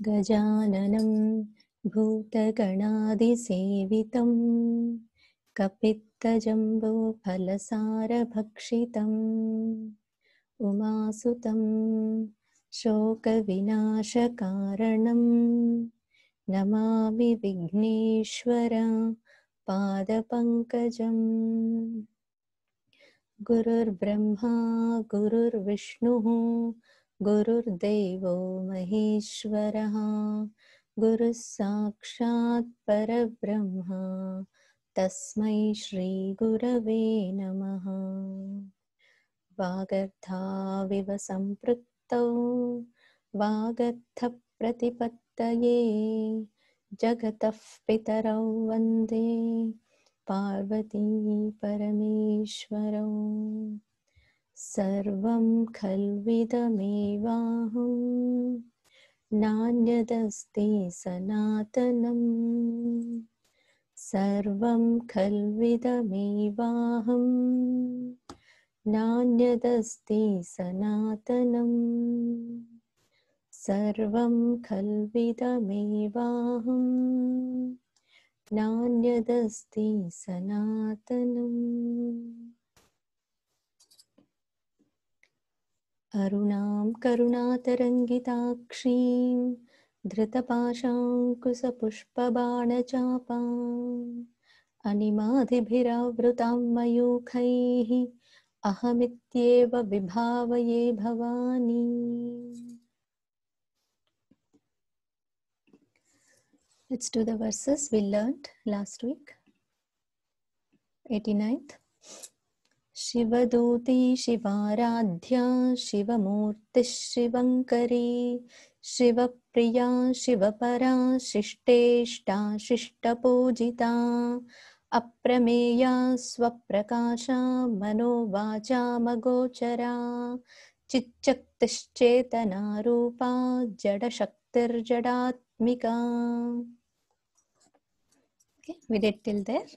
गजाननं भूतगणादिसेवितं कपित्तजम्बोफलसारभक्षितम् उमासुतं शोकविनाशकारणं नमामि विघ्नेश्वर पादपङ्कजम्। गुरुर्ब्रह्मा गुरुर्विष्णुः गुरुर्देवो महेश्वरः गुरुः साक्षात् परब्रह्म तस्मै श्री गुरवे नमः। वागर्थाविव सम्पृक्तौ वागर्थप्रतिपत्तये जगतः पितरौ वन्दे पार्वती परमेश्वरौ। सर्वं खल्विदमेवाहं नान्यदस्ति सनातनं सर्वं खल्विदमेवाहं नान्यदस्ति सनातनं सर्वं खल्विदमेवाहं नान्यदस्ति सनातनम्। अरुणां करुणातरङ्गिताक्षीं धृतपाशाङ्कुशपुष्पबाणचापाम् अनिमादिभिरावृतां मयूखैः अहमित्येव विभावये Bhavani. Let's do the verses we learned last week. 89th. Shivduti शिवाराध्या शिवमूर्तिः शिवङ्करी Shivpriya शिवपरा शिष्टेष्टा शिष्टपूजिता अप्रमेया स्वप्रकाशा मनोवाचामगोचरा चिच्चक्तिश्चेतना Rupa जडशक्तिर्जडात्मिका. Okay, we did till there.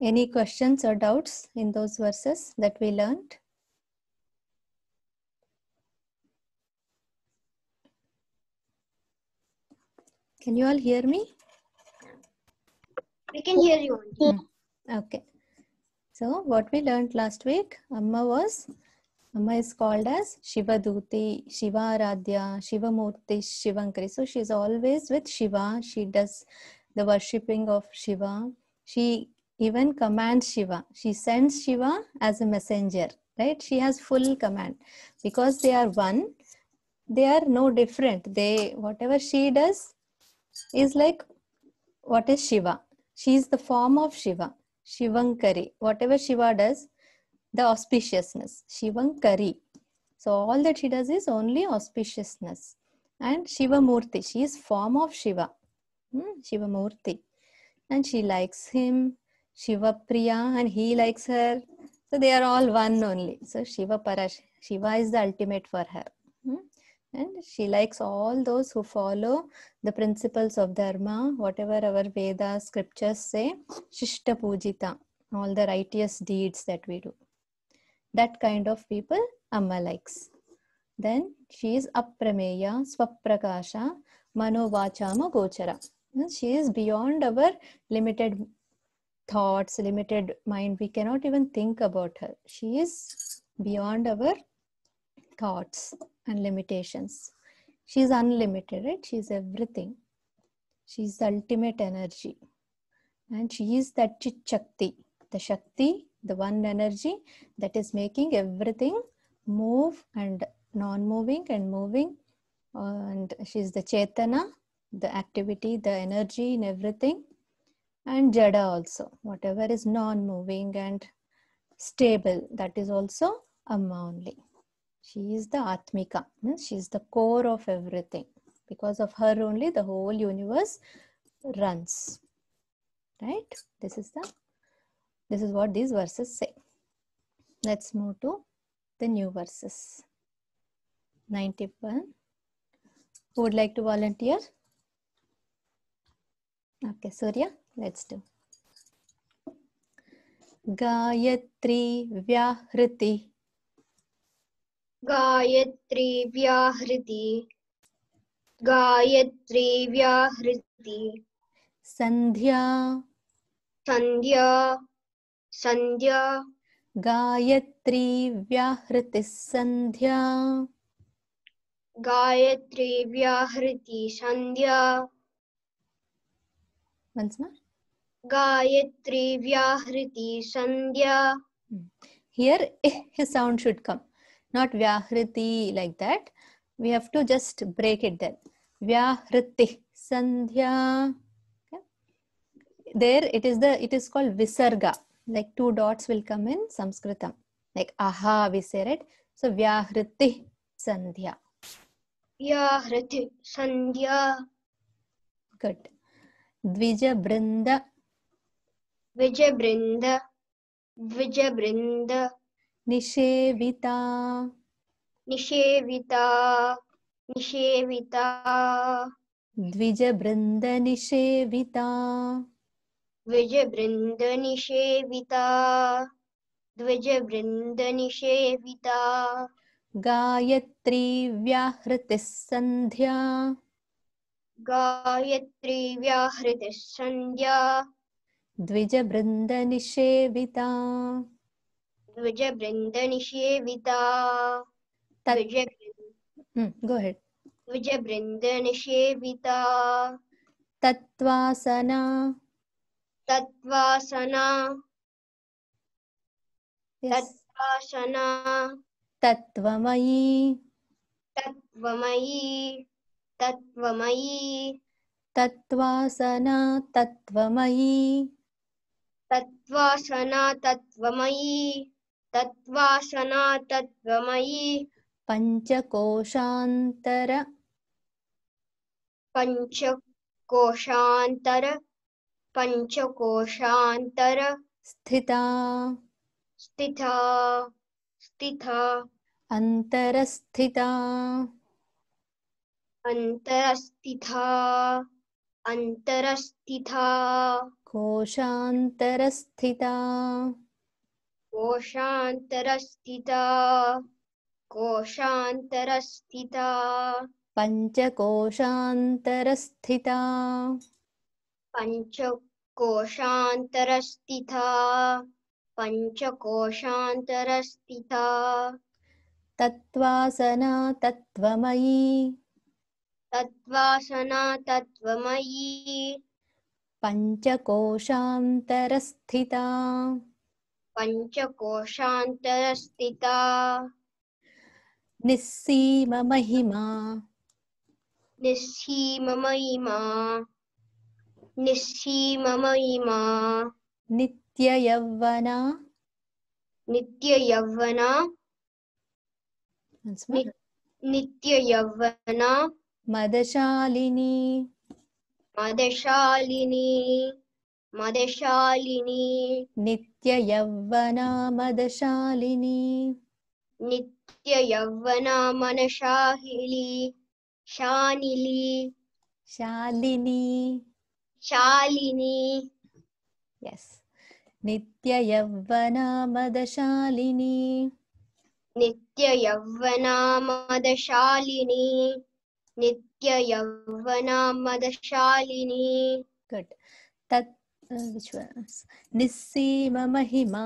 Any questions or doubts in those verses that we learned? Can you all hear me? We can hear you. Okay. So what we learned last week, Amma is called as Shivaduti, Shivaradhya, Shivamurti, Shivankari. So she is always with Shiva. She does the worshipping of Shiva. She even commands Shiva. She sends Shiva as a messenger, right? She has full command. Because they are one, they are no different. Whatever she does is like what is Shiva. She is the form of Shiva. Shivankari. Whatever Shiva does, the auspiciousness. Shivankari. So all that she does is only auspiciousness. And Shivamurti. She is form of Shiva. Shivamurti. And she likes him. Shivapriya, and he likes her. So they are all one only. So Shiva is the ultimate for her. And she likes all those who follow the principles of Dharma, whatever our Vedas, scriptures say, Shishta Pujita, all the righteous deeds that we do. That kind of people Amma likes. Then she is Aprameya, Swaprakasha, Manovachama Gochara. She is beyond our limited thoughts, limited mind. We cannot even think about her. She is beyond our thoughts and limitations. She is unlimited, right? She is everything. She is the ultimate energy. And she is that Chit Shakti, the Shakti, the one energy that is making everything move and non-moving and moving. And she is the Chetana, the activity, the energy in everything. And Jada also, whatever is non-moving and stable, that is also Amma only. She is the Atmika, she is the core of everything. Because of her only the whole universe runs. Right? This is what these verses say. Let's move to the new verses. 91. Who would like to volunteer? Okay, Surya, let's do. Gayatri Vyahriti. Gayatri Vyahriti. Gayatri व्याहृति Sandhya Sandhya Sandhya Gayatri व्याहृतिः Sandhya Gayatri व्याहृति Sandhya once more Gayatri व्याहृति Sandhya here his sound should come, not vyahriti like that. We have to just break it there. Vyahriti sandhya. Okay. There it is called visarga, like 2 dots will come in Sanskritam, like aha we say, right? So vyahriti sandhya. व्याहृति Sandhya Good. Dvija brinda विजयबृंद विजयबृंद nishevita निषेविता निषेविता Dvija brinda nishevita द्विजबृंद निषेविता द्विजबृंद निषेविता Gayatri व्याहृतिः Sandhya Gayatri व्याहृतिः Sandhya द्विजबृंद निषेविता द्विजबृंद निषेविता go ahead. द्विजबृंद निषेविता तत्वासना तत्वासना yes. तत्वासना तत्वमयी तत्वमयी तत्वमयी तत्वासना तत्वमयी तत्वासना तत्वमयी तत्वासना तत्वमयी पंचकोशांतर पंचकोशांतर स्थिता स्थिता स्थिता अंतरस्थिता अंतरस्थिता अंतरस्थिता कोशांतरस्थिता कोशांतरस्थिता कोशांतरस्थिता पंचकोशांतरस्थिता पंचकोशांतरस्थिता पंचकोशांतरस्थिता तत्वासना तत्वमयी तत्वासना तत्वमयी पंचकोशांतरस्थिता पंचकोशांतरस्थिता निस्सीम महिमा निस्सीममयिमा निस्सीममयिमा नित्ययौवना नित्ययौवना once more, नित्ययौवना मदशालिनी मदशालिनी मदशालिनी नित्ययौवना मदशालिनी नित्ययौवना मनशाहिली शानिली Shalini Shalini yes नित्ययौवना मदशालिनी नित्ययौवना मदशालिनी नित्ययौवना मदशालिनी good tat which was निस्सीम महिमा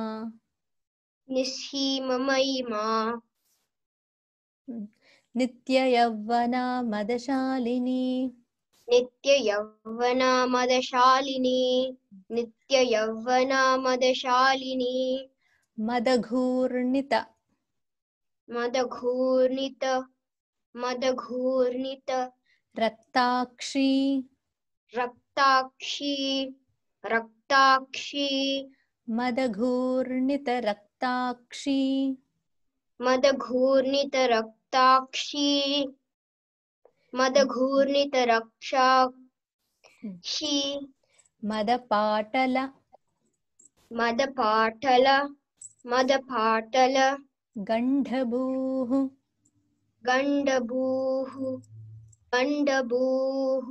निस्सीममयिमा नित्ययौवना मदशालिनी नित्ययौवना मदशालिनी नित्ययौवना मदशालिनी मदघूर्णित मदघूर्णित मदघूर्णित रक्ताक्षी रक्ताक्षी रक्ताक्षी मदघूर्णित रक्ताक्षी मदघूर्णित रक्ताक्षी मदघूर्णित रक्षाक्षी मदपाटल मदपाटल मदपाटल गंढभूः गंडभूः गंडभूः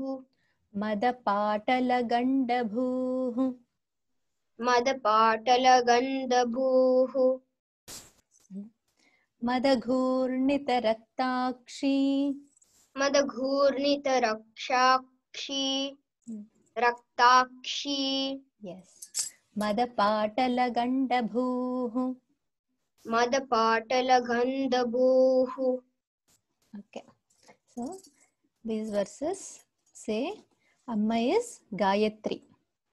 मदपाटल गंडभूः मदपाटल गंडभूः मदघूर्णित रक्ताक्षी मदघूर्णितरक्षाक्षी रक्ताक्षी Yes. मदपाटलगण्डभूः. मदपाटलगन्धभूः Okay. So these verses say Amma is Gayatri.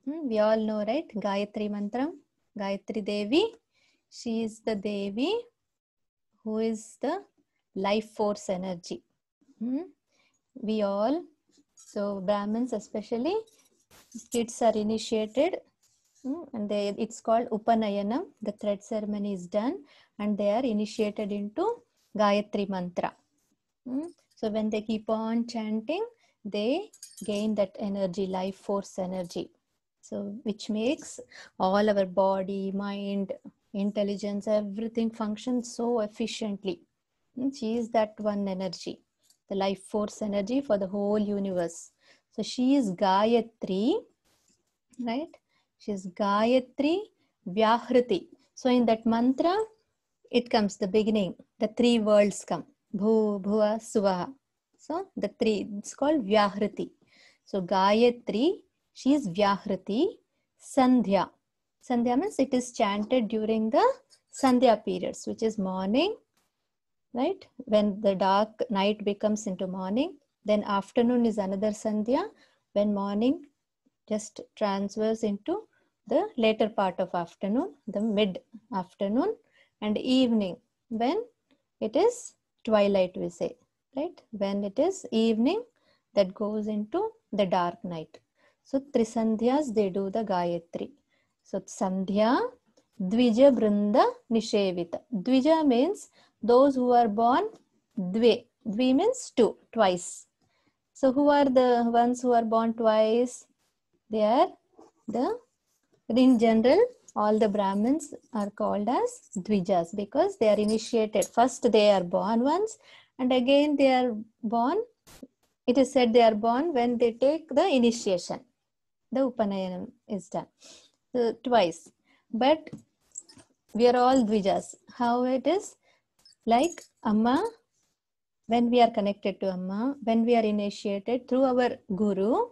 We all know, right? Gayatri Mantram. Gayatri Devi. She is the Devi who is the life force energy. We all, so Brahmins especially, kids are initiated and it's called Upanayanam. The thread ceremony is done and they are initiated into Gayatri Mantra. So when they keep on chanting, they gain that energy, life force energy. So which makes all our body, mind, intelligence, everything function so efficiently. She is that one energy, the life force energy for the whole universe. So she is Gayatri, right? She is Gayatri Vyahriti. So in that mantra, it comes the beginning, the three worlds come. Bhu, Bhuva, Suvaha. So the three, it's called Vyahriti. So Gayatri, she is Vyahriti. Sandhya. Sandhya means it is chanted during the Sandhya periods, which is morning, right? When the dark night becomes into morning. Then afternoon is another Sandhya, when morning just transfers into the later part of afternoon, the mid afternoon, and evening when it is twilight, we say, right? When it is evening, that goes into the dark night. So Trisandhyas, they do the Gayatri. So Sandhya, Dvija Brinda Nishevita. Dvija means those who are born Dve. Dve means two, twice. So who are the ones who are born twice? They are in general, all the Brahmins are called as Dvijas because they are initiated. First they are born once and again they are born. It is said they are born when they take the initiation. The Upanayanam is done twice. But we are all Dvijas. How it is? Like Amma, when we are connected to Amma, when we are initiated through our Guru,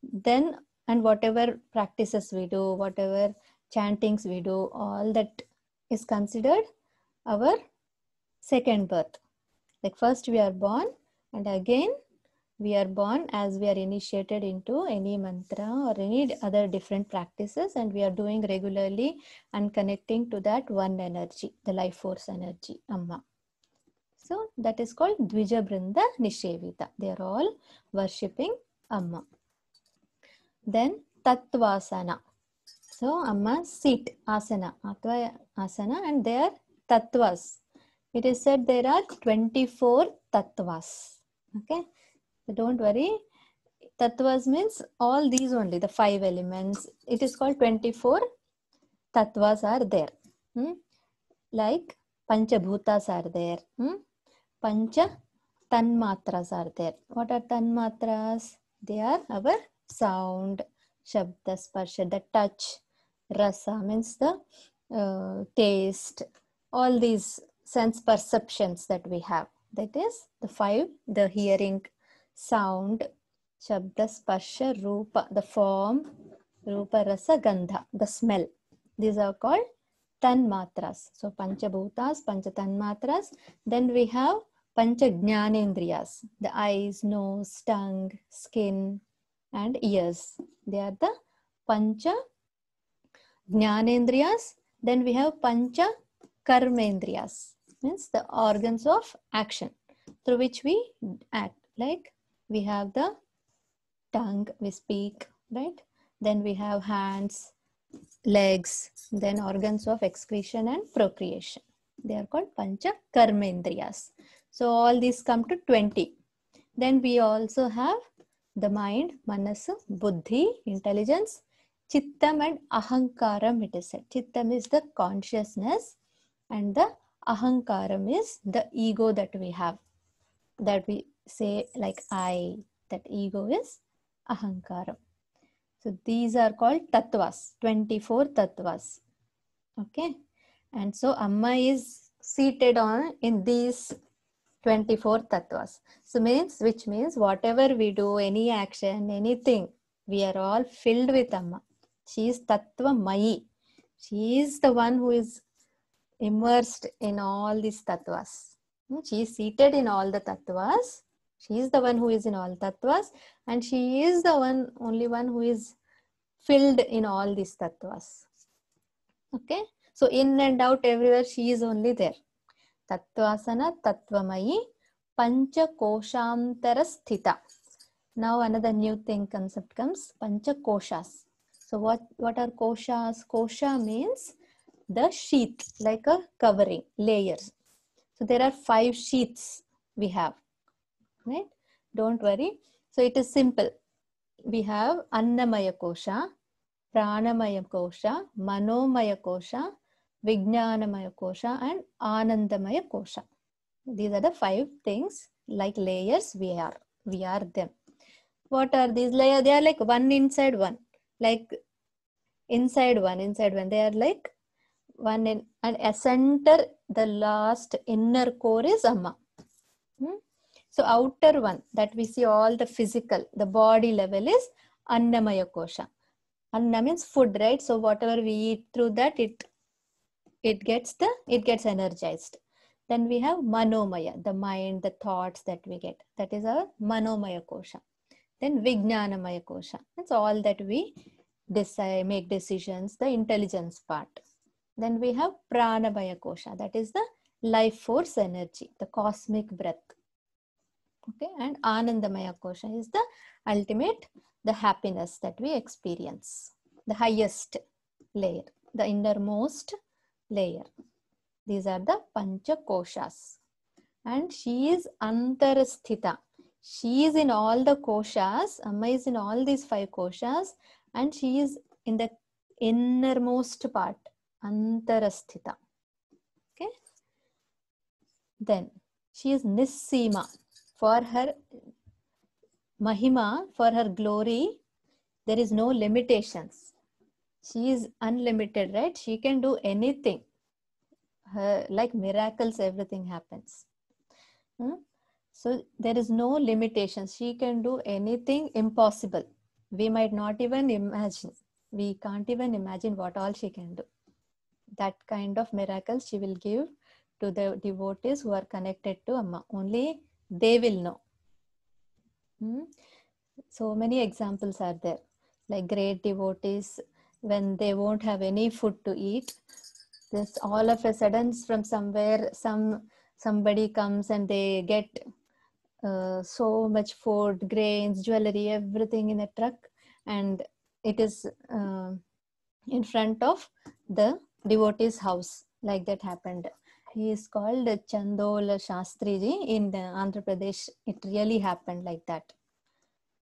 then and whatever practices we do, whatever chantings we do, all that is considered our second birth. Like first we are born and again we are born as we are initiated into any mantra or any other different practices, and we are doing regularly and connecting to that one energy, the life force energy, Amma. So that is called Dvija Brinda Nishevita. They are all worshipping Amma. Then Tattvasana. So Amma seat, asana, Atva asana, and they are tattvas. It is said there are 24 tattvas. Okay, so don't worry. Tattvas means all these only, the 5 elements. It is called 24 tattvas are there. Like Panchabhutas are there. Pancha Tanmatras are there. What are Tanmatras? They are our sound, Shabda, Sparsha, the touch. Rasa means the taste. All these sense perceptions that we have. That is the 5, the hearing, sound, Shabda, Sparsha, Rupa, the form, Rupa, Rasa, Gandha, the smell. These are called Tanmatras. So Panchabhutas, Pancha Tanmatras. Then we have Pancha Jnanendriyas, the eyes, nose, tongue, skin, and ears. They are the Pancha Jnanendriyas. Then we have Pancha Karmendriyas, means the organs of action through which we act. Like we have the tongue, we speak, right? Then we have hands, legs, then organs of excretion and procreation. They are called Pancha Karmendriyas. So all these come to 20. Then we also have the mind, Manasu, Buddhi, intelligence, Chittam and Ahankaram, it is said. Chittam is the consciousness and the Ahankaram is the ego that we have. That we say like I, that ego is Ahankaram. So these are called tattvas, 24 tattvas. Okay. And so Amma is seated on in these 24 tattvas. So which means whatever we do, any action, anything, we are all filled with Amma. She is Tattva Mayi. She is the one who is immersed in all these tattvas. She is seated in all the tattvas. She is the one who is in all tattvas, and she is the only one who is filled in all these tattvas. Okay, so in and out everywhere she is only there. Tattvasana Tattvamayi Pancha Koshantara Sthita. Now another new thing concept comes, Pancha Koshas. So what are koshas? Kosha means the sheath, like a covering, layers. So there are 5 sheaths we have, right? Don't worry. So it is simple. We have Annamaya Kosha, Pranamaya Kosha, Manomaya Kosha, Vijnanamaya Kosha, and Anandamaya Kosha. These are the 5 things, like layers we are them. What are these layers? They are like one inside one, like inside one. They are like one in, and a center, the last inner core is Amma. So outer one that we see all the physical, the body level is Annamaya Kosha. Anna means food, right? So whatever we eat through that, it gets energized. Then we have Manomaya, the mind, the thoughts that we get. That is our Manomaya Kosha. Then Vijnanamaya Kosha. That's all that we decide, make decisions, the intelligence part. Then we have Pranamaya Kosha. That is the life force energy, the cosmic breath. Okay, and Anandamaya Kosha is the ultimate, the happiness that we experience, the highest layer, the innermost layer. These are the Pancha Koshas. And she is Antarasthita. She is in all the koshas. Amma is in all these 5 koshas, and she is in the innermost part, Antarasthita. Okay. Then she is Nissima. For her Mahima, for her glory, there is no limitations. She is unlimited, right? She can do anything. Like miracles, everything happens. So there is no limitations. She can do anything impossible. We might not even imagine. We can't even imagine what all she can do. That kind of miracles she will give to the devotees who are connected to Amma. Only they will know. So many examples are there. Like great devotees, when they won't have any food to eat, this all of a sudden from somewhere somebody comes and they get so much food, grains, jewelry, everything in a truck, and it is in front of the devotee's house. Like that happened. He is called Chandola Shastriji in Andhra Pradesh. It really happened like that.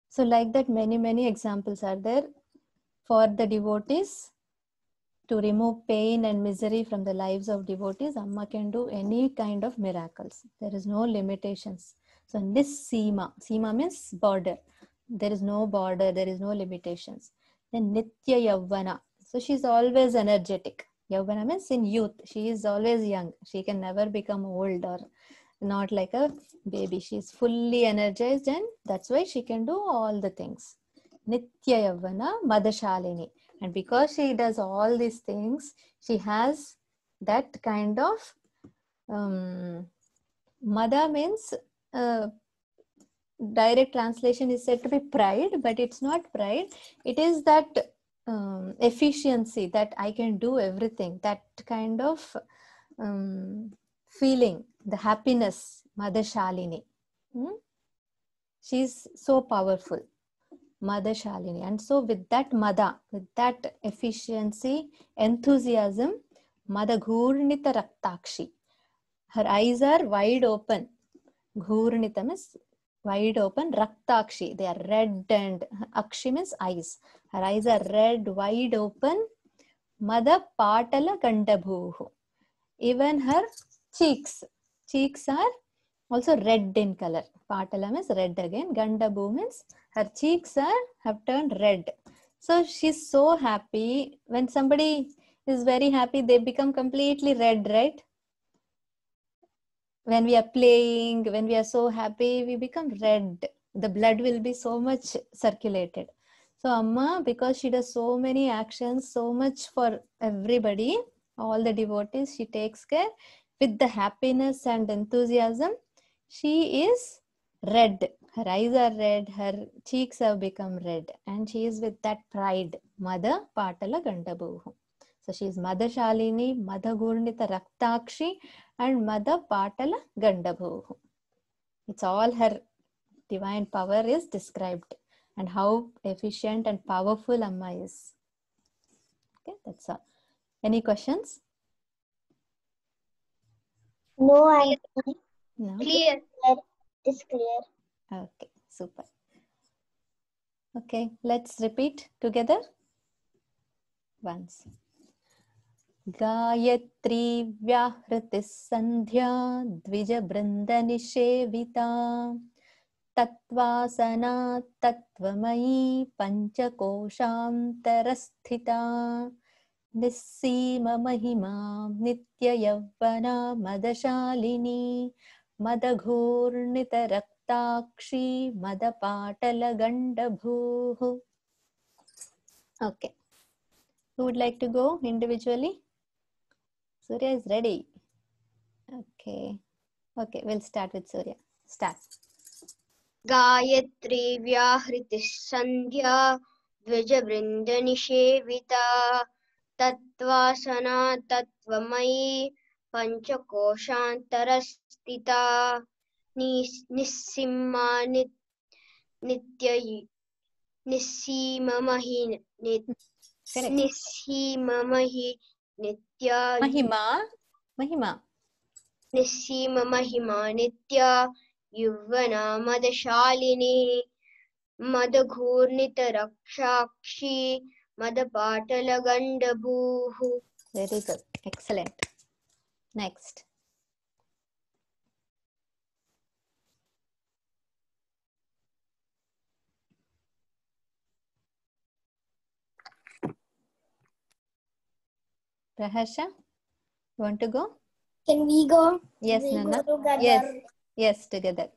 So like that, many examples are there for the devotees. To remove pain and misery from the lives of devotees, Amma can do any kind of miracles. There is no limitations. So Nissima, Sima means border. There is no border, there is no limitations. Then Nitya Yavvana. So she's always energetic. Yavvana means in youth. She is always young. She can never become old or not like a baby. She's fully energized, and that's why she can do all the things. Nitya Yavvana Madashalini. And because she does all these things, she has that kind of Mada means direct translation is said to be pride, but it's not pride. It is that efficiency, that I can do everything, that kind of feeling, the happiness, Madashalini. She's so powerful. Madashalini. And so with that Mada, with that efficiency, enthusiasm, Mada Ghurnita Raktakshi. Her eyes are wide open. Ghurnita means wide open. Raktakshi, they are red, and Akshi means eyes. Her eyes are red, wide open. Mada Patala Gandabhuhu. Even her cheeks are also red in color. Patala means red again. Gandabhu means her cheeks have turned red. So she's so happy. When somebody is very happy, they become completely red, right? when we are playing, when we are so happy, we become red. The blood will be so much circulated. So Amma, because she does so many actions, so much for everybody, all the devotees, she takes care with the happiness and enthusiasm. She is red. Her eyes are red, her cheeks have become red, and she is with that pride. Mother Patala Gandabhuhu. So she is Mother Shalini, Mother Gurnita Raktakshi, and Mother Patala Gandabhuhu. It's all her divine power is described and how efficient and powerful Amma is. Okay, that's all. Any questions? No, Auntie. No? Clear. It is clear. Okay, super. Okay, let's repeat together once. Gayatri Vyahritis Sandhya Dvijabrindanishevita Tatvasana Tatvamayi Panchakoshamtarasthita Nissima Mahima Nitya Yavvana Madashalini Madaghurnita Raktakshi Madapatala Gandabhuhu. Okay. Who would like to go individually? Surya is ready. Okay. Okay, we'll start with Surya. Start. Gayatri व्याहृतिः Sandhya द्विजवृन्दनिषेविता तत्त्वासना तत्त्वमयी पञ्चकोशान्तरस्थिता निस्सीमा निस्सीममहि Correct. निस्सीममहि Nitya Mahima. निस्सीममहिमा Nitya Yuhanna मदशालिनी मदघूर्णितरक्षाक्षी मदपाटलगण्डभूः. Very good. Excellent. Next. Prahasha, you want to go? Can we go? Yes, We Nana. go together. Yes. Yes, together.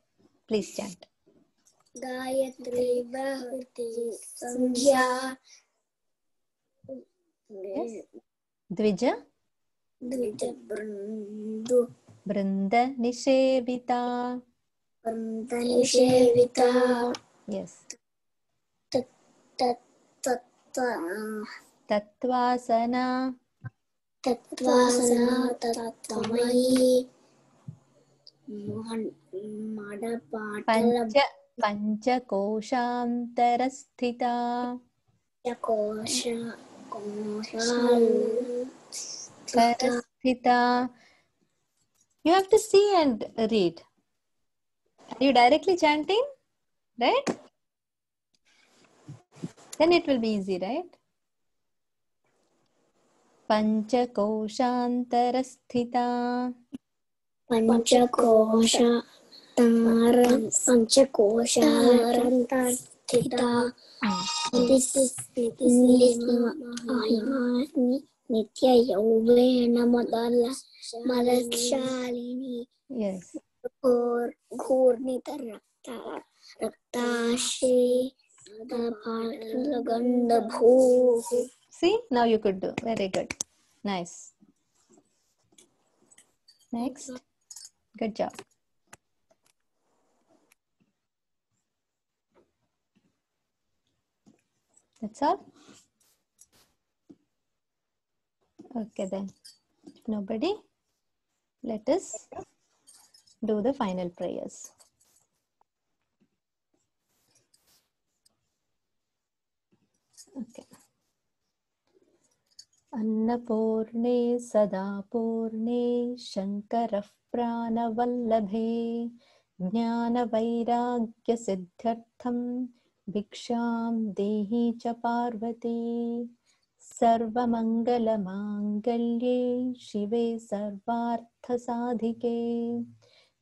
Please chant. Gayatri Vahriti Sandhya Yes. Dvija Dvijabrindu Brinda Nishevita. Brindhanishevita Yes. Tattvasana Tatvasana Tattvamayi Madapatala Panchakoshamtarasthita. Tarasthita. You have to see and read. Are you directly chanting? Right? Then it will be easy, right? Panchakoshantarasthita. Panchakoshantarasthita Nitya Yovena Madashalini Yes. Ghurnita Raktashi Gandabhu. See, now you could do. Very good. Nice. Next. Good job. That's all? Okay then. Nobody? Let us do the final prayers. Okay. Annapurne Sadapurne Shankarah Pranavallabhe Jnanavairagya Siddhartham Bhiksham Dehi Cha Parvati Sarvamangalamangallye Shive Sarvarthasadhike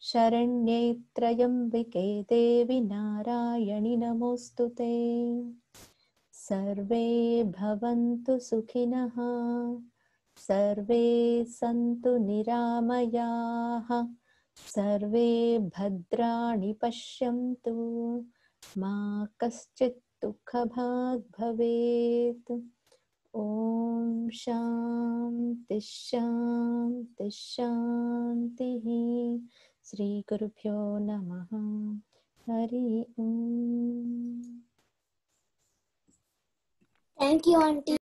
Sharanye Trayambike Devi Narayani Namostute Sarve bhavantu sukhinah, sarve santu niramayaah, सर्वे भद्राणि पश्यन्तु मा कश्चित् दुःखभाग् भवेत्। ओम शांति शांति शांतिः। श्री गुरुभ्यो नमः। हरि ओम। Thank you, Aunty.